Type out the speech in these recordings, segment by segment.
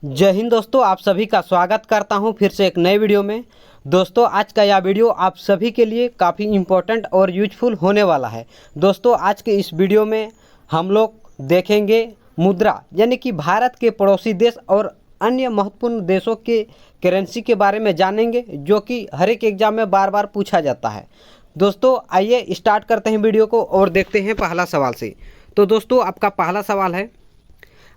जय हिंद दोस्तों, आप सभी का स्वागत करता हूं फिर से एक नए वीडियो में। दोस्तों आज का यह वीडियो आप सभी के लिए काफ़ी इम्पोर्टेंट और यूजफुल होने वाला है। दोस्तों आज के इस वीडियो में हम लोग देखेंगे मुद्रा यानी कि भारत के पड़ोसी देश और अन्य महत्वपूर्ण देशों के करेंसी के बारे में जानेंगे, जो कि हर एक एग्जाम में बार बार पूछा जाता है। दोस्तों आइए स्टार्ट करते हैं वीडियो को और देखते हैं पहला सवाल से। तो दोस्तों आपका पहला सवाल है,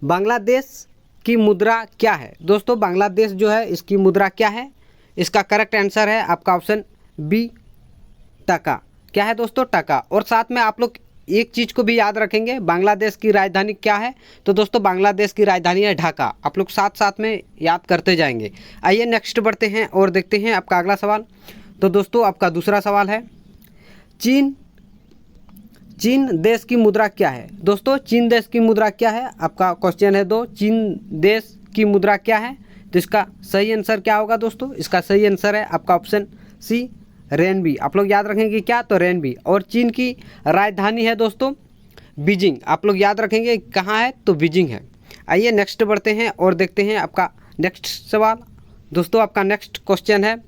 बांग्लादेश की मुद्रा क्या है। दोस्तों बांग्लादेश जो है इसकी मुद्रा क्या है। इसका करेक्ट आंसर है आपका ऑप्शन बी, टका। क्या है दोस्तों, टका। और साथ में आप लोग एक चीज़ को भी याद रखेंगे, बांग्लादेश की राजधानी क्या है। तो दोस्तों बांग्लादेश की राजधानी है ढाका। आप लोग साथ साथ में याद करते जाएंगे। आइए नेक्स्ट बढ़ते हैं और देखते हैं आपका अगला सवाल। तो दोस्तों आपका दूसरा सवाल है, चीन देश की मुद्रा क्या है। दोस्तों चीन देश की मुद्रा क्या है, आपका क्वेश्चन है दो, चीन देश की मुद्रा क्या है। तो इसका सही आंसर क्या होगा दोस्तों, इसका सही आंसर है आपका ऑप्शन सी, रेनबी। आप लोग याद रखेंगे क्या, तो रेनबी। और चीन की राजधानी है दोस्तों बीजिंग। आप लोग याद रखेंगे कहाँ है, तो बीजिंग है। आइए नेक्स्ट बढ़ते हैं और देखते हैं आपका नेक्स्ट सवाल। दोस्तों आपका नेक्स्ट क्वेश्चन है,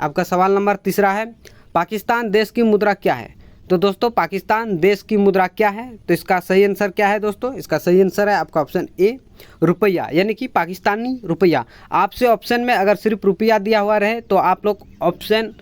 आपका सवाल नंबर तीसरा है, पाकिस्तान देश की मुद्रा क्या है। तो दोस्तों पाकिस्तान देश की मुद्रा क्या है। तो इसका सही आंसर क्या है दोस्तों, इसका सही आंसर है आपका ऑप्शन ए, रुपया, यानी कि पाकिस्तानी रुपया। आपसे ऑप्शन में अगर सिर्फ रुपया दिया हुआ रहे तो आप लोग ऑप्शन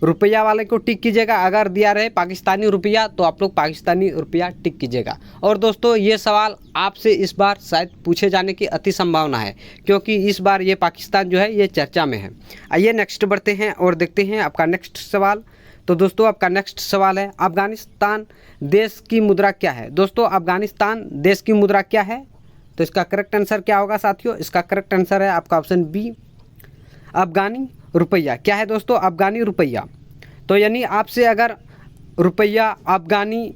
रुपया वाले को टिक कीजिएगा, अगर दिया रहे पाकिस्तानी रुपया तो आप लोग पाकिस्तानी रुपया टिक कीजिएगा। और दोस्तों ये सवाल आपसे इस बार शायद पूछे जाने की अति संभावना है, क्योंकि इस बार ये पाकिस्तान जो है ये चर्चा में है। आइए नेक्स्ट बढ़ते हैं और देखते हैं आपका नेक्स्ट सवाल। तो दोस्तों आपका नेक्स्ट सवाल है, अफगानिस्तान देश की मुद्रा क्या है। दोस्तों अफगानिस्तान देश की मुद्रा क्या है। तो इसका करेक्ट आंसर क्या होगा साथियों, इसका करेक्ट आंसर है आपका ऑप्शन बी, अफगानी रुपया। क्या है दोस्तों, अफगानी रुपया। तो यानी आपसे अगर रुपया अफगानी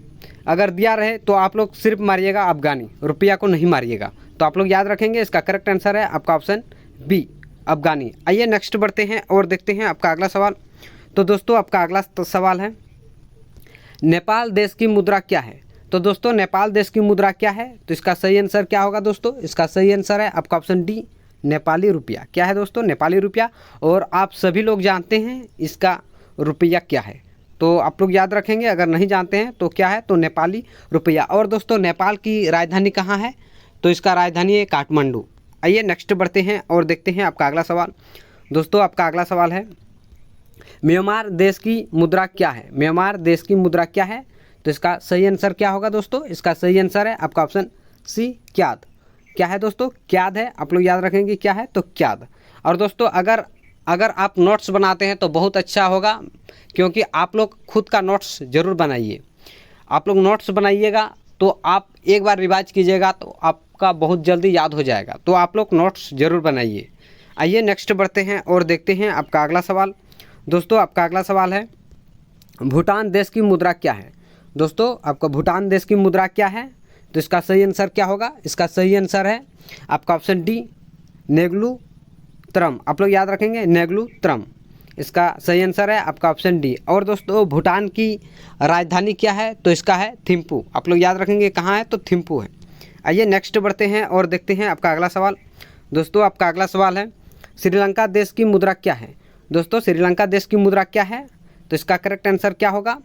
अगर दिया रहे तो आप लोग सिर्फ मारिएगा अफगानी, रुपया को नहीं मारिएगा। तो आप लोग याद रखेंगे इसका करेक्ट आंसर है आपका ऑप्शन बी, अफगानी। आइए नेक्स्ट बढ़ते हैं और देखते हैं आपका अगला सवाल। तो दोस्तों आपका अगला सवाल है, नेपाल देश की मुद्रा क्या है। तो दोस्तों नेपाल देश की मुद्रा क्या है। तो इसका सही आंसर क्या होगा दोस्तों, इसका सही आंसर है आपका ऑप्शन डी, नेपाली रुपया। क्या है दोस्तों, नेपाली रुपया। और आप सभी लोग जानते हैं इसका रुपया क्या है, तो आप लोग याद रखेंगे। अगर नहीं जानते हैं तो क्या है, तो नेपाली रुपया। और दोस्तों नेपाल की राजधानी कहाँ है, तो इसका राजधानी है काठमांडू। आइए नेक्स्ट बढ़ते हैं और देखते हैं आपका अगला सवाल। दोस्तों आपका अगला सवाल है, म्यांमार देश की मुद्रा क्या है। म्यांमार देश की मुद्रा क्या है। तो इसका सही आंसर क्या होगा दोस्तों, इसका सही आंसर है आपका ऑप्शन सी, क्याद। क्या है दोस्तों, क्याद है। आप लोग याद रखेंगे क्या है, तो क्याद। और दोस्तों अगर आप नोट्स बनाते हैं तो बहुत अच्छा होगा, क्योंकि आप लोग खुद का नोट्स ज़रूर बनाइए। आप लोग नोट्स बनाइएगा तो आप एक बार रिवाइज कीजिएगा तो आपका बहुत जल्दी याद हो जाएगा। तो आप लोग नोट्स ज़रूर बनाइए। आइए नेक्स्ट बढ़ते हैं और देखते हैं आपका अगला सवाल। दोस्तों आपका अगला सवाल है, भूटान देश की मुद्रा क्या है। दोस्तों आपका भूटान देश की मुद्रा क्या है। तो इसका सही आंसर क्या होगा, इसका सही आंसर है आपका ऑप्शन डी, नेगलू त्रम। आप लोग याद रखेंगे नेगलू त्रम, इसका सही आंसर है आपका ऑप्शन डी। और दोस्तों भूटान की राजधानी क्या है, तो इसका है थिम्पू। आप लोग याद रखेंगे कहाँ है, तो थिम्पू है। आइए नेक्स्ट बढ़ते हैं और देखते हैं आपका अगला सवाल। दोस्तों आपका अगला सवाल है, श्रीलंका देश की मुद्रा क्या है। दोस्तों श्रीलंका देश की मुद्रा क्या है। तो इसका करेक्ट आंसर क्या होगा,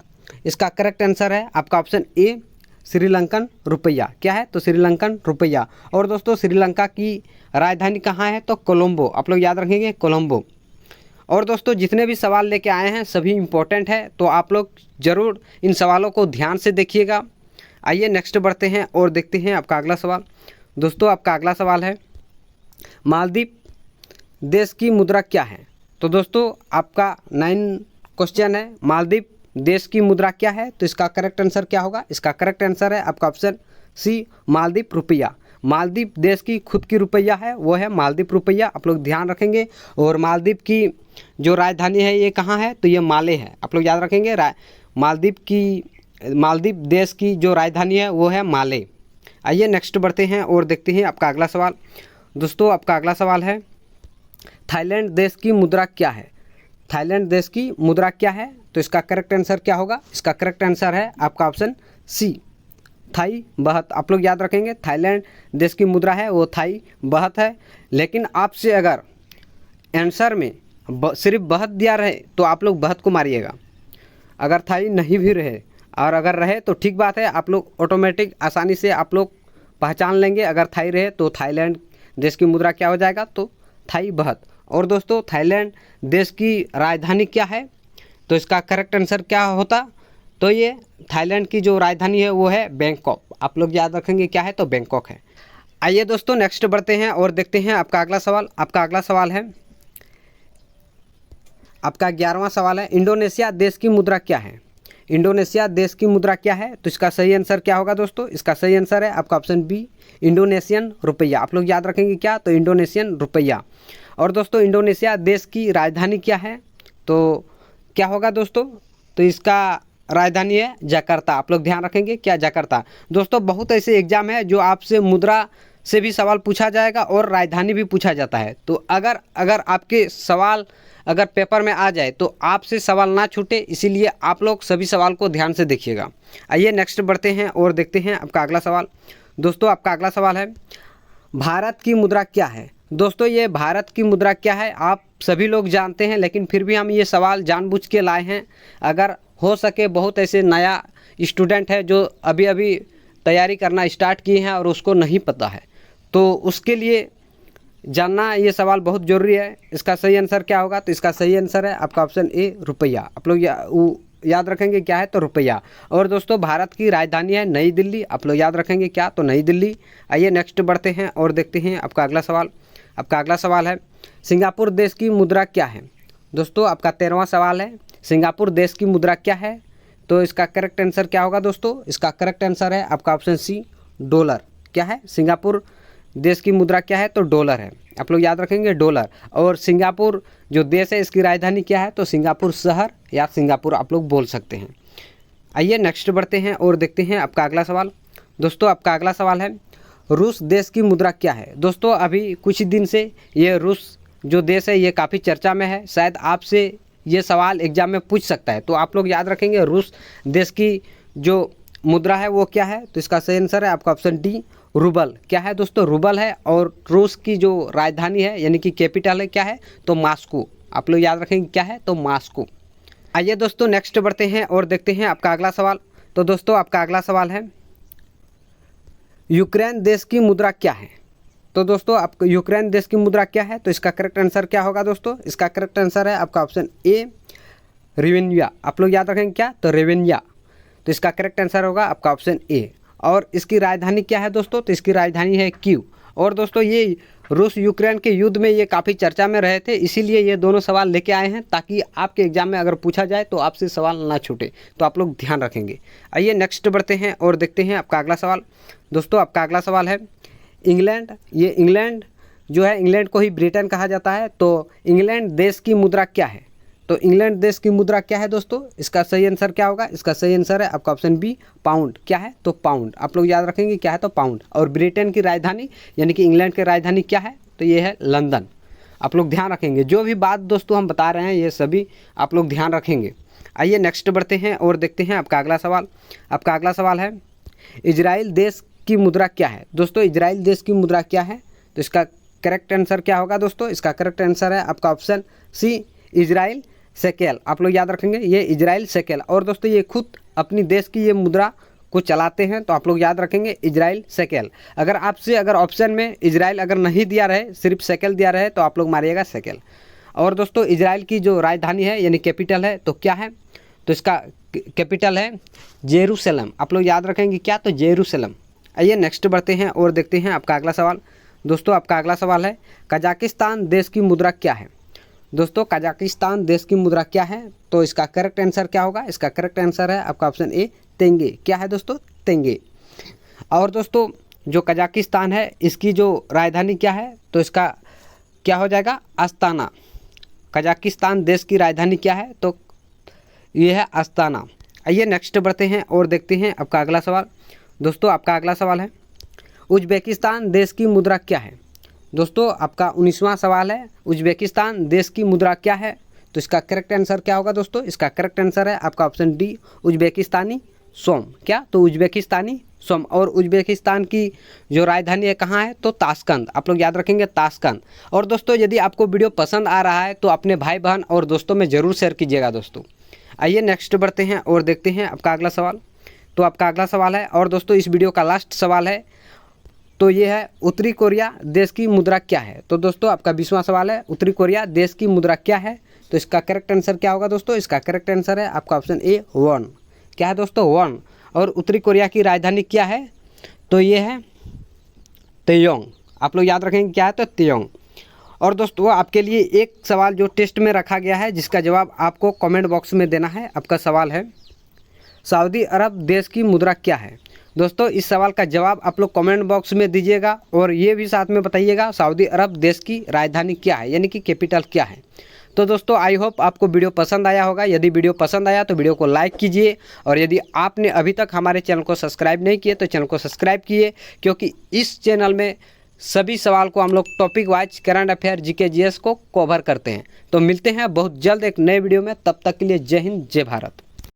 इसका करेक्ट आंसर है आपका ऑप्शन ए, श्रीलंकन रुपया। क्या है, तो श्रीलंकन रुपया। और दोस्तों श्रीलंका की राजधानी कहाँ है, तो कोलंबो। आप लोग याद रखेंगे कोलंबो। और दोस्तों जितने भी सवाल लेके आए हैं सभी इम्पोर्टेंट है, तो आप लोग ज़रूर इन सवालों को ध्यान से देखिएगा। आइए नेक्स्ट बढ़ते हैं और देखते हैं आपका अगला सवाल। दोस्तों आपका अगला सवाल है, मालदीव देश की मुद्रा क्या है। तो दोस्तों आपका 9 क्वेश्चन है, मालदीव देश की मुद्रा क्या है। तो इसका करेक्ट आंसर क्या होगा, इसका करेक्ट आंसर है आपका ऑप्शन सी, मालदीव रुपया। मालदीव देश की खुद की रुपया है, वो है मालदीव रुपया। आप लोग ध्यान रखेंगे। और मालदीव की जो राजधानी है ये कहाँ है, तो ये माले है। आप लोग याद रखेंगे मालदीव देश की जो राजधानी है वो है माले। आइए नेक्स्ट बढ़ते हैं और देखते हैं आपका अगला सवाल। दोस्तों आपका अगला सवाल है, थाईलैंड देश की मुद्रा क्या है। थाईलैंड देश की मुद्रा क्या है। तो इसका करेक्ट आंसर क्या होगा, इसका करेक्ट आंसर है आपका ऑप्शन सी, थाई बहत। आप लोग याद रखेंगे थाईलैंड देश की मुद्रा है वो थाई बहत है। लेकिन आपसे अगर आंसर में सिर्फ बहत दिया रहे तो आप लोग बहत को मारिएगा। अगर थाई नहीं भी रहे और अगर रहे तो ठीक बात है, आप लोग ऑटोमेटिक आसानी से आप लोग पहचान लेंगे। अगर थाई रहे तो थाईलैंड देश की मुद्रा क्या हो जाएगा, तो थाई बहत। और दोस्तों थाईलैंड देश की राजधानी क्या है, तो इसका करेक्ट आंसर क्या होता, तो ये थाईलैंड की जो राजधानी है वो है बैंकॉक। आप लोग याद रखेंगे क्या है, तो बैंकॉक है। आइए दोस्तों नेक्स्ट बढ़ते हैं और देखते हैं आपका अगला सवाल। आपका अगला सवाल है, आपका 11वां सवाल है, इंडोनेशिया देश की मुद्रा क्या है। इंडोनेशिया देश की मुद्रा क्या है, तो इसका सही आंसर क्या होगा दोस्तों, इसका सही आंसर है आपका ऑप्शन बी, इंडोनेशियन रुपया। आप लोग याद रखेंगे क्या, तो इंडोनेशियन रुपया। और दोस्तों इंडोनेशिया देश की राजधानी क्या है, तो क्या होगा दोस्तों, तो इसका राजधानी है जकार्ता। आप लोग ध्यान रखेंगे क्या, जकार्ता। दोस्तों बहुत ऐसे एग्जाम है जो आपसे मुद्रा से भी सवाल पूछा जाएगा और राजधानी भी पूछा जाता है। तो अगर आपके सवाल अगर पेपर में आ जाए तो आपसे सवाल ना छूटे, इसीलिए आप लोग सभी सवाल को ध्यान से देखिएगा। आइए नेक्स्ट बढ़ते हैं और देखते हैं आपका अगला सवाल। दोस्तों आपका अगला सवाल है, भारत की मुद्रा क्या है। दोस्तों ये भारत की मुद्रा क्या है आप सभी लोग जानते हैं, लेकिन फिर भी हम ये सवाल जानबूझ के लाए हैं। अगर हो सके बहुत ऐसे नया स्टूडेंट है जो अभी अभी तैयारी करना स्टार्ट किए हैं और उसको नहीं पता है, तो उसके लिए जानना ये सवाल बहुत ज़रूरी है। इसका सही आंसर क्या होगा, तो इसका सही आंसर है आपका ऑप्शन ए, रुपया। आप लोग याद रखेंगे क्या है, तो रुपया। और दोस्तों भारत की राजधानी है नई दिल्ली। आप लोग याद रखेंगे क्या, तो नई दिल्ली। आइए नेक्स्ट बढ़ते हैं और देखते हैं आपका अगला सवाल। आपका अगला सवाल है, सिंगापुर देश की मुद्रा क्या है। दोस्तों आपका 13वां सवाल है, सिंगापुर देश की मुद्रा क्या है, तो इसका करेक्ट आंसर क्या होगा दोस्तों, इसका करेक्ट आंसर है आपका ऑप्शन सी, डॉलर। क्या है, सिंगापुर देश की मुद्रा क्या है, तो डॉलर है। आप लोग याद रखेंगे डॉलर। और सिंगापुर जो देश है इसकी राजधानी क्या है, तो सिंगापुर शहर या सिंगापुर आप लोग बोल सकते हैं। आइए नेक्स्ट बढ़ते हैं और देखते हैं आपका अगला सवाल। दोस्तों आपका अगला सवाल है, रूस देश की मुद्रा क्या है। दोस्तों अभी कुछ दिन से ये रूस जो देश है ये काफ़ी चर्चा में है, शायद आपसे ये सवाल एग्जाम में पूछ सकता है। तो आप लोग याद रखेंगे रूस देश की जो मुद्रा है वो क्या है, तो इसका सही आंसर है आपका ऑप्शन डी, रूबल। क्या है दोस्तों, रूबल है। और रूस की जो राजधानी है यानी कि कैपिटल है क्या है, तो मॉस्को। आप लोग याद रखेंगे क्या है, तो मॉस्को। आइए दोस्तों नेक्स्ट बढ़ते हैं और देखते हैं आपका अगला सवाल। तो दोस्तों आपका अगला सवाल है, यूक्रेन देश की मुद्रा क्या है। तो दोस्तों आपको यूक्रेन देश की मुद्रा क्या है, तो इसका करेक्ट आंसर क्या होगा दोस्तों, इसका करेक्ट आंसर है आपका ऑप्शन ए, रेवेन्या। आप लोग याद रखेंगे क्या, तो रेवेन्या। तो इसका करेक्ट आंसर होगा आपका ऑप्शन ए। और इसकी राजधानी क्या है दोस्तों, तो इसकी राजधानी है कीव। और दोस्तों ये रूस यूक्रेन के युद्ध में ये काफ़ी चर्चा में रहे थे, इसीलिए ये दोनों सवाल लेके आए हैं ताकि आपके एग्जाम में अगर पूछा जाए तो आपसे सवाल ना छूटे, तो आप लोग ध्यान रखेंगे। आइए नेक्स्ट बढ़ते हैं और देखते हैं आपका अगला सवाल। दोस्तों आपका अगला सवाल है, इंग्लैंड, ये इंग्लैंड जो है, इंग्लैंड को ही ब्रिटेन कहा जाता है, तो इंग्लैंड देश की मुद्रा क्या है। तो इंग्लैंड देश की मुद्रा क्या है दोस्तों, इसका सही आंसर क्या होगा, इसका सही आंसर है आपका ऑप्शन बी, पाउंड। क्या है, तो पाउंड। आप लोग याद रखेंगे क्या है, तो पाउंड। और ब्रिटेन की राजधानी यानी कि इंग्लैंड की राजधानी क्या है, तो ये है लंदन। आप लोग ध्यान रखेंगे, जो भी बात दोस्तों हम बता रहे हैं ये सभी आप लोग ध्यान रखेंगे। आइए नेक्स्ट बढ़ते हैं और देखते हैं आपका अगला सवाल। आपका अगला सवाल है, इजराइल देश की मुद्रा क्या है। दोस्तों इजराइल देश की मुद्रा क्या है, तो इसका करेक्ट आंसर क्या होगा दोस्तों, इसका करेक्ट आंसर है आपका ऑप्शन सी, इजराइल शेकेल। आप लोग याद रखेंगे ये इजराइल शेकेल। और दोस्तों ये खुद अपनी देश की ये मुद्रा को चलाते हैं, तो आप लोग याद रखेंगे इजराइल शेकेल। अगर आपसे अगर ऑप्शन में इजराइल अगर नहीं दिया रहे, सिर्फ शेकेल दिया रहे, तो आप लोग मारिएगा शेकेल। और दोस्तों इजराइल की जो राजधानी है यानी कैपिटल है, तो क्या है, तो इसका कैपिटल है जेरूसलम। आप लोग याद रखेंगे क्या, तो जेरूसलम। आइए नेक्स्ट बढ़ते हैं और देखते हैं आपका अगला सवाल। दोस्तों आपका अगला सवाल है, कजाकिस्तान देश की मुद्रा क्या है। दोस्तों कजाकिस्तान देश की मुद्रा क्या है, तो इसका करेक्ट आंसर क्या होगा, इसका करेक्ट आंसर है आपका ऑप्शन ए, तेंगे। क्या है दोस्तों, तेंगे। और दोस्तों जो कजाकिस्तान है इसकी जो राजधानी क्या है, तो इसका क्या हो जाएगा, अस्ताना। कजाकिस्तान देश की राजधानी क्या है, तो ये है अस्ताना। आइए नेक्स्ट बढ़ते हैं और देखते हैं आपका अगला सवाल। दोस्तों आपका अगला सवाल है, उज्बेकिस्तान देश की मुद्रा क्या है। दोस्तों आपका 19वां सवाल है, उज्बेकिस्तान देश की मुद्रा क्या है, तो इसका करेक्ट आंसर क्या होगा दोस्तों, इसका करेक्ट आंसर है आपका ऑप्शन डी, उज्बेकिस्तानी सोम। क्या, तो उज्बेकिस्तानी सोम। और उज्बेकिस्तान की जो राजधानी है कहाँ है, तो ताशकंद। आप लोग याद रखेंगे ताशकंद। और दोस्तों यदि आपको वीडियो पसंद आ रहा है तो अपने भाई बहन और दोस्तों में ज़रूर शेयर कीजिएगा दोस्तों। आइए नेक्स्ट बढ़ते हैं और देखते हैं आपका अगला सवाल। तो आपका अगला सवाल है, और दोस्तों इस वीडियो का लास्ट सवाल है, तो ये है उत्तरी कोरिया देश की मुद्रा क्या है। तो दोस्तों आपका 20वां सवाल है, उत्तरी कोरिया देश की मुद्रा क्या है। तो इसका करेक्ट आंसर क्या होगा दोस्तों, इसका करेक्ट आंसर है आपका ऑप्शन ए वॉन। क्या है दोस्तों, वॉन। और उत्तरी कोरिया की राजधानी क्या है, तो ये है तेयोंग। आप लोग याद रखेंगे क्या है, तो तेयोंग। और दोस्तों आपके लिए एक सवाल जो टेस्ट में रखा गया है जिसका जवाब आपको कमेंट बॉक्स में देना है। आपका सवाल है, सऊदी अरब देश की मुद्रा क्या है। दोस्तों इस सवाल का जवाब आप लोग कमेंट बॉक्स में दीजिएगा और ये भी साथ में बताइएगा सऊदी अरब देश की राजधानी क्या है, यानी कि कैपिटल क्या है। तो दोस्तों आई होप आपको वीडियो पसंद आया होगा। यदि वीडियो पसंद आया तो वीडियो को लाइक कीजिए, और यदि आपने अभी तक हमारे चैनल को सब्सक्राइब नहीं किए तो चैनल को सब्सक्राइब कीजिए, क्योंकि इस चैनल में सभी सवाल को हम लोग topic wise current affair GK GS को कवर करते हैं। तो मिलते हैं बहुत जल्द एक नए वीडियो में, तब तक के लिए जय हिंद जय भारत।